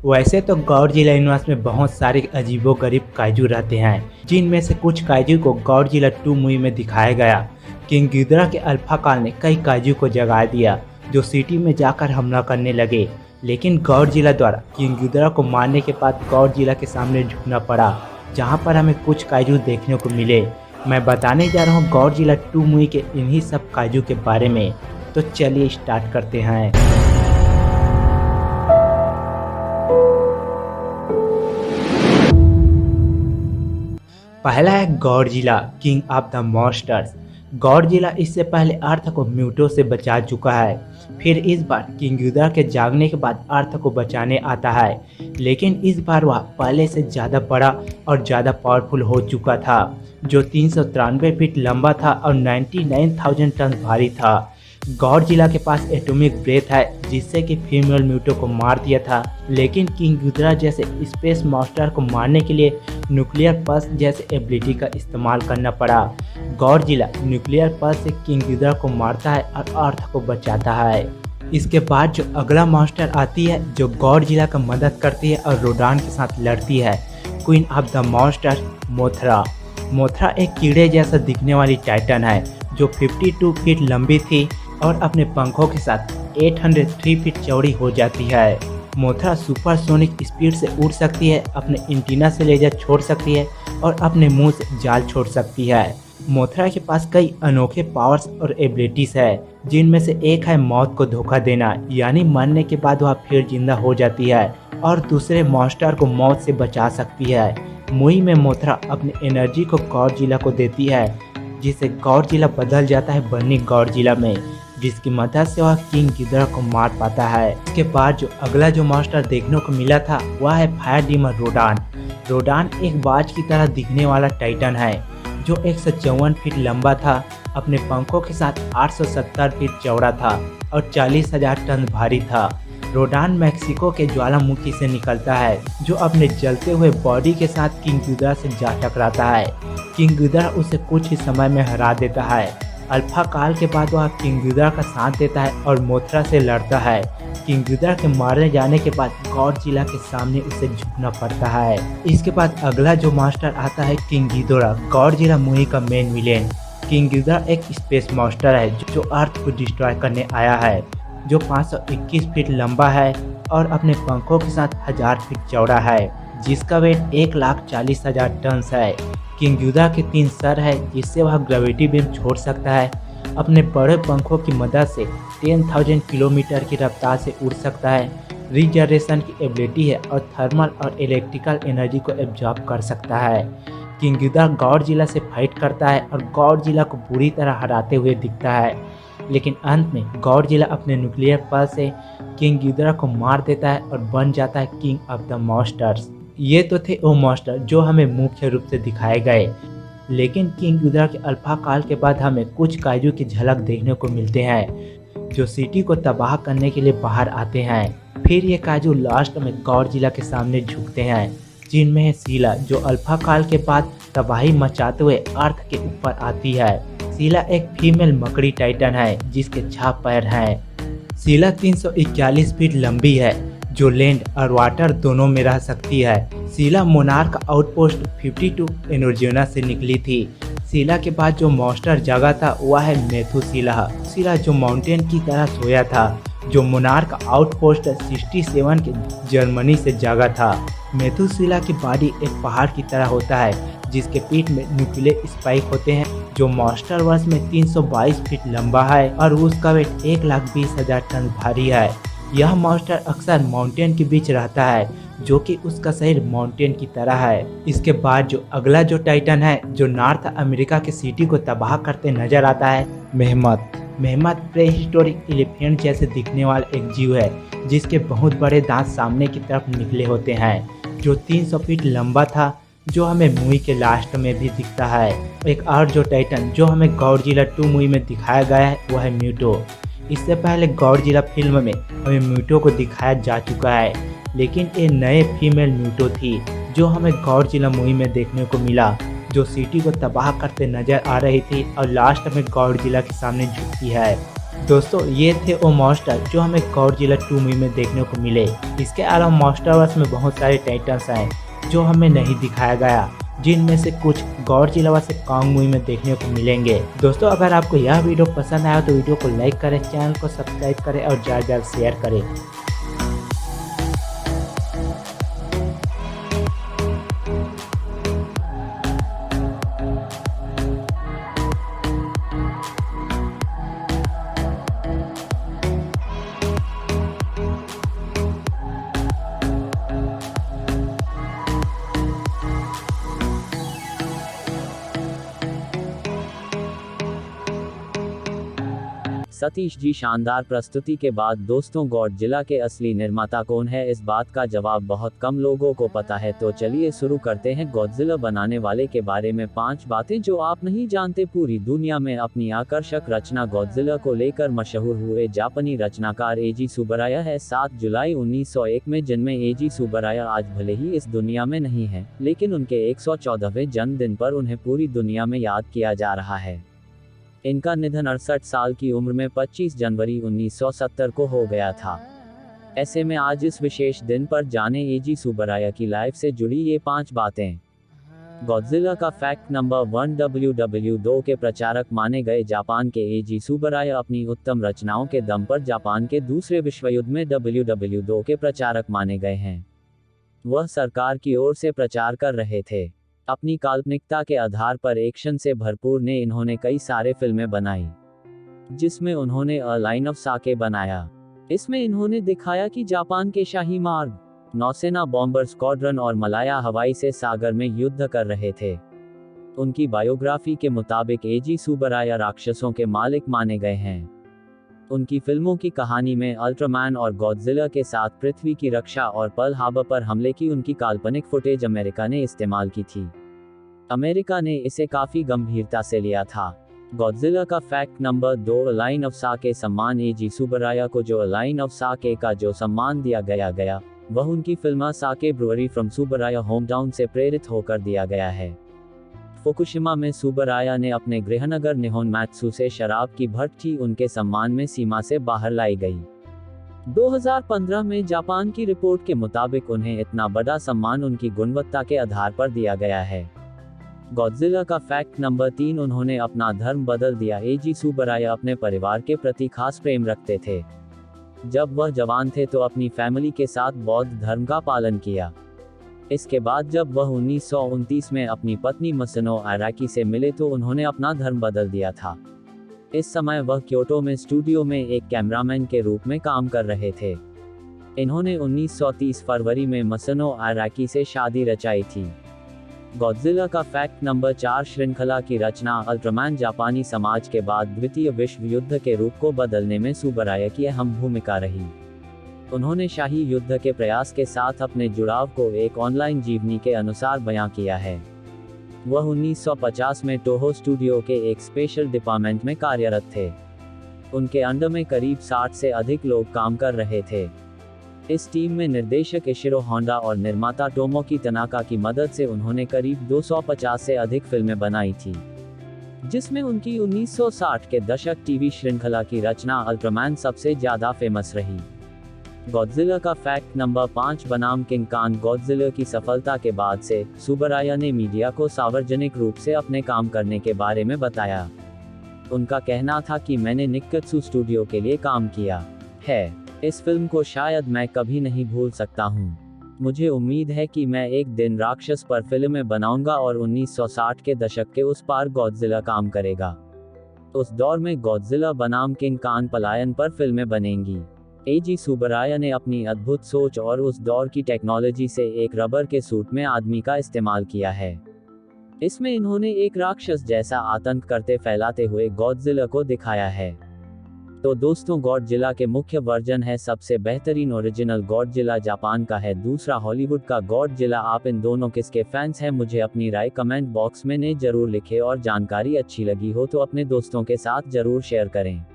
वैसे तो Godzilla universe में बहुत सारे अजीबोगरीब काइजू रहते हैं, जिनमें से कुछ काइजू को गॉडजिला 2 मूवी में दिखाया गया। किंग गिदोरा के अल्फा काल ने कई काइजू को जगा दिया, जो सिटी में जाकर हमला करने लगे। लेकिन गॉडजिला द्वारा किंग गिदोरा को मारने के बाद गॉडजिला के सामने झुकना पड़ा, जहां पर हमें कुछ काइजू देखने को मिले। मैं बताने जा रहा हूं गॉडजिला 2 मूवी के इन्हीं सब काइजू के बारे में। तो चलिए स्टार्ट करते हैं। पहला है Godzilla king of the monsters. Godzilla इससे पहले अर्थ को म्यूटो से बचा चुका है, फिर इस बार किंग गिदोरा के जागने के बाद अर्थ को बचाने आता है। लेकिन इस बार वह पहले से ज़्यादा बड़ा और ज़्यादा पावरफुल हो चुका था, जो 393 फीट लंबा था और 99,000 टन भारी था। गॉडजिला के पास एटॉमिक ब्रेथ है, जिससे कि फीमेल म्यूटो को मार दिया था। लेकिन किंग गिदोरा जैसे स्पेस मॉन्स्टर को मारने के लिए न्यूक्लियर पल्स जैसे एबिलिटी का इस्तेमाल करना पड़ा। गॉडजिला न्यूक्लियर पल्स से किंग गिदोरा को मारता है और अर्थ को बचाता है। इसके बाद जो अगला मॉन्स्टर आती है, जो गॉडजिला का मदद करती है और रोडान के साथ लड़ती है, queen of the monster Mothra. Mothra एक कीड़े जैसा दिखने वाली टाइटन है, जो 52 फीट लंबी थी और अपने पंखों के साथ 803 फीट चौड़ी हो जाती है। मोथरा सुपरसोनिक स्पीड से उड़ सकती है, अपने एंटीना से लेजर छोड़ सकती है और अपने मुंह से जाल छोड़ सकती है। मोथरा के पास कई अनोखे पावर्स और एबिलिटीज है, जिनमें से एक है मौत को धोखा देना, यानी मरने के बाद वह फिर जिंदा हो जाती है और दूसरे मॉन्स्टर को मौत से बचा सकती है। मूवी में मोथरा अपनी एनर्जी को गॉडजिला को देती है, जिससे गॉडजिला बदल जाता है बर्निंग गॉडजिला में, जिसकी मदद से वह किंग गिदोरा को मार पाता है। इसके बाद जो अगला जो मॉन्स्टर देखने को मिला था, वह है फायर डीमन रोडान। रोडान एक बाज की तरह दिखने वाला टाइटन है, जो 154 फीट लंबा था, अपने पंखों के साथ 870 फीट चौड़ा था और 40,000 टन भारी था। रोडान मैक्सिको के ज्वालामुखी से निकलता है, जो अपने जलते हुए बॉडी के साथ किंग गिदोरा से जा टकराता है। किंग गिदोरा उसे कुछ ही समय में हरा देता है। अल्फा काल के बाद वह किंग गिदोरा का साथ देता है और मोथरा से लड़ता है। किंग गिदोरा के मारने जाने के बाद गॉडजिला के सामने उसे झुकना पड़ता है। इसके बाद अगला जो मास्टर आता है किंग गिदोरा, गॉडजिला मूवी का मेन विलेन। किंग गिदोरा एक स्पेस मॉन्स्टर है, जो अर्थ को डिस्ट्रॉय करने आया है, जो 521 फीट लंबा है और अपने पंखों के साथ 1000 फीट चौड़ा है, जिसका वेट 1,40,000 टन है। किंग गिदोरा के 3 सर है, जिससे वह ग्रेविटी बीम छोड़ सकता है। अपने बड़े पंखों की मदद से 10,000 किलोमीटर की रफ्तार से उड़ सकता है। रिजनरेशन की एबिलिटी है और थर्मल और इलेक्ट्रिकल एनर्जी को एब्जॉर्ब कर सकता है। किंग गिदोरा गॉडजिला से फाइट करता है और गॉडजिला को बुरी तरह हराते हुए दिखता है। लेकिन अंत में गॉडजिला अपने न्यूक्लियर पल्स से किंग गिदोरा को मार देता है और बन जाता है किंग ऑफ द मॉन्स्टर्स। ये तो थे वो मॉन्स्टर जो हमें मुख्य रूप से दिखाए गए, लेकिन किंग गिदोरा के अल्फा काल के बाद हमें कुछ काइजू की झलक देखने को मिलते हैं, जो सिटी को तबाह करने के लिए बाहर आते हैं। फिर ये काइजू लास्ट में गॉडजिला के सामने झुकते हैं, जिनमें है सीला, जो अल्फा काल के बाद तबाही मचाते हुए अर्थ के ऊपर आती है। सीला एक फीमेल मकड़ी टाइटन है, जिसके 6 पैर हैं। सीला 341 फीट लंबी है, जो लैंड और वाटर दोनों में रह सकती है। सीला मोनार्क आउटपोस्ट 52 एनोर्जियोना से निकली थी। सीला के बाद जो मॉन्स्टर जगा था, वह है मेथुसीला। सीला जो माउंटेन की तरह सोया था, जो मोनार्क आउटपोस्ट 67 के जर्मनी से जागा था। मेथुसीला की बॉडी एक पहाड़ की तरह होता है, जिसके पीठ में न्यूक्लियर स्पाइक होते हैं, जो मॉन्स्टर वर्स में 322 फीट लंबा है और उसका वेट 1,20,000 टन भारी है। यह मॉन्स्टर अक्सर माउंटेन के बीच रहता है, जो कि उसका शरीर माउंटेन की तरह है। इसके बाद जो अगला जो टाइटन है, जो नॉर्थ अमेरिका के सिटी को तबाह करते नजर आता है, मेहमत प्रेहिस्टोरिक एलिफेंट जैसे दिखने वाला एक जीव है, जिसके बहुत बड़े दांत सामने की तरफ निकले होते हैं, जो 300 फीट लंबा था, जो हमें मूवी के लास्ट में भी दिखता है। एक और जो टाइटन जो हमें गॉडजिला 2 मूवी में दिखाया गया है, वह है म्यूटो। इससे पहले गॉडजिला फिल्म में हमें म्यूटो को दिखाया जा चुका है, लेकिन ये नए फीमेल म्यूटो थी, जो हमें गॉडजिला मूवी में देखने को मिला, जो सिटी को तबाह करते नजर आ रही थी और लास्ट में गॉडजिला के सामने झुकती है। दोस्तों ये थे वो मॉन्स्टर जो हमें गॉडजिला 2 मूवी में देखने को मिले। इसके अलावा मॉन्स्टरवर्स में बहुत सारे टाइटन्स हैं जो हमें नहीं दिखाया गया, जिनमें से कुछ गॉडजिला वर्सेस कॉन्ग मूवी में देखने को मिलेंगे। दोस्तों अगर आपको यह वीडियो पसंद आया तो वीडियो को लाइक करें, चैनल को सब्सक्राइब करें और ज़्यादा शेयर करें। सतीश जी, शानदार प्रस्तुति के बाद दोस्तों गॉडजिला के असली निर्माता कौन है, इस बात का जवाब बहुत कम लोगों को पता है। तो चलिए शुरू करते हैं गॉडजिला बनाने वाले के बारे में 5 बातें जो आप नहीं जानते। पूरी दुनिया में अपनी आकर्षक रचना गॉडजिला को लेकर मशहूर हुए जापानी रचनाकार एजी सुबराया है। 7 जुलाई 1901 में जन्मे एजी सुबराया आज भले ही इस दुनिया में नहीं है, लेकिन उनके 114वें जन्मदिन पर उन्हें पूरी दुनिया में याद किया जा रहा है। इनका निधन 68 साल की उम्र में 25 जनवरी 1970 को हो गया था। ऐसे में आज इस विशेष दिन पर जाने एजी सुबराया की लाइफ से जुड़ी ये 5 बातें। गॉडजिला का फैक्ट नंबर 1, WW2 के प्रचारक माने गए जापान के एजी सुबराया अपनी उत्तम रचनाओं के दम पर जापान के दूसरे विश्व युद्ध में WW2 के प्रचारक माने गए हैं। वह सरकार की ओर से प्रचार कर रहे थे। अपनी काल्पनिकता के आधार पर एक्शन से भरपूर ने इन्होंने कई सारे फिल्में बनाई, जिसमें उन्होंने अ लाइन ऑफ साके बनाया। इसमें इन्होंने दिखाया कि जापान के शाही मार्ग, नौसेना बॉम्बर स्क्वाड्रन और मलाया हवाई से सागर में युद्ध कर रहे थे। उनकी बायोग्राफी के मुताबिक एजी सुबराया राक्षसों के मालिक माने गए हैं। उनकी फिल्मों की कहानी में अल्ट्रामैन और गॉडजिला के साथ पृथ्वी की रक्षा और पर्ल हार्बर पर हमले की उनकी काल्पनिक फुटेज अमेरिका ने इस्तेमाल की थी। अमेरिका ने इसे काफी गंभीरता से लिया था। गॉडजिला का fact number 2, a line of साके सम्मान। एजी सुबराया को जो अ लाइन ऑफ साके का जो सम्मान दिया गया वह उनकी film Sakya brewery from सुबराया hometown से प्रेरित होकर दिया गया है। फुकुशिमा में सुबराया ने अपने गृहनगर निहोनमैत्सु से शराब की भट्टी उनके सम्मान में सीमा से बाहर लाई गई। 2015 में जापान की रिपोर्ट के मुताबिक उन्हें इतना बड़ा सम्मान उनकी गुणवत्ता के आधार पर दिया गया है। गॉडजिला का फैक्ट नंबर 3, उन्होंने अपना धर्म बदल दिया। एजी सुबराया अपने परिवार के प्रति खास प्रेम रखते थे। जब वह जवान थे तो अपनी फैमिली के साथ बौद्ध धर्म का पालन किया। इसके बाद जब वह 1929 में अपनी पत्नी मसनो आराकी से मिले तो उन्होंने अपना धर्म बदल दिया था। इस समय वह क्योटो में स्टूडियो में एक कैमरामैन के रूप में काम कर रहे थे। इन्होंने 1930 फरवरी में मसनो आराकी से शादी रचाई थी। गॉडजिला का फैक्ट नंबर 4, श्रृंखला की रचना। अल्ट्रामैन जापानी समाज के बाद द्वितीय विश्व युद्ध के रूप को बदलने में सुबराया की अहम भूमिका रही। उन्होंने शाही युद्ध के प्रयास के साथ अपने जुड़ाव को एक ऑनलाइन जीवनी के अनुसार बयां किया है। वह 1950 में टोहो स्टूडियो के एक स्पेशल डिपार्टमेंट में कार्यरत थे। उनके अंडर में करीब 60 से अधिक लोग काम कर रहे थे। इस टीम में निर्देशक इशिरो होंडा और निर्माता टोमोकी तनाका की मदद से उन्होंने करीब 250 से अधिक फिल्में बनाई थी, जिसमें उनकी 1960 के दशक टीवी श्रृंखला की रचना अल्ट्रामैन सबसे ज्यादा फेमस रही। गॉडजिला का फैक्ट नंबर 5, बनाम किंग कॉन्ग। गॉडजिला की सफलता के बाद से सुबराया ने मीडिया को सार्वजनिक रूप से अपने काम करने के बारे में बताया। उनका कहना था कि मैंने निक्कत्सु स्टूडियो के लिए काम किया है। इस फिल्म को शायद मैं कभी नहीं भूल सकता हूँ। मुझे उम्मीद है कि मैं एक दिन राक्षस पर फिल्में बनाऊंगा और 1960 के दशक के उस पार गॉडजिला काम करेगा। उस दौर में गॉडजिला बनाम किंग कॉन्ग पलायन पर फिल्में बनेंगी। एजी सुबराया ने अपनी अद्भुत सोच और उस दौर की टेक्नोलॉजी से एक रबर के सूट में आदमी का इस्तेमाल किया है। इसमें इन्होंने एक राक्षस जैसा आतंक करते फैलाते हुए गॉडजिला को दिखाया है। तो दोस्तों, गॉडजिला के मुख्य वर्जन है। सबसे बेहतरीन ओरिजिनल गॉडजिला जापान का है, दूसरा हॉलीवुड का गॉडजिला। आप इन दोनों किसके फैंस हैं? मुझे अपनी राय कमेंट बॉक्स में जरूर लिखें और जानकारी अच्छी लगी हो तो अपने दोस्तों के साथ जरूर शेयर करें।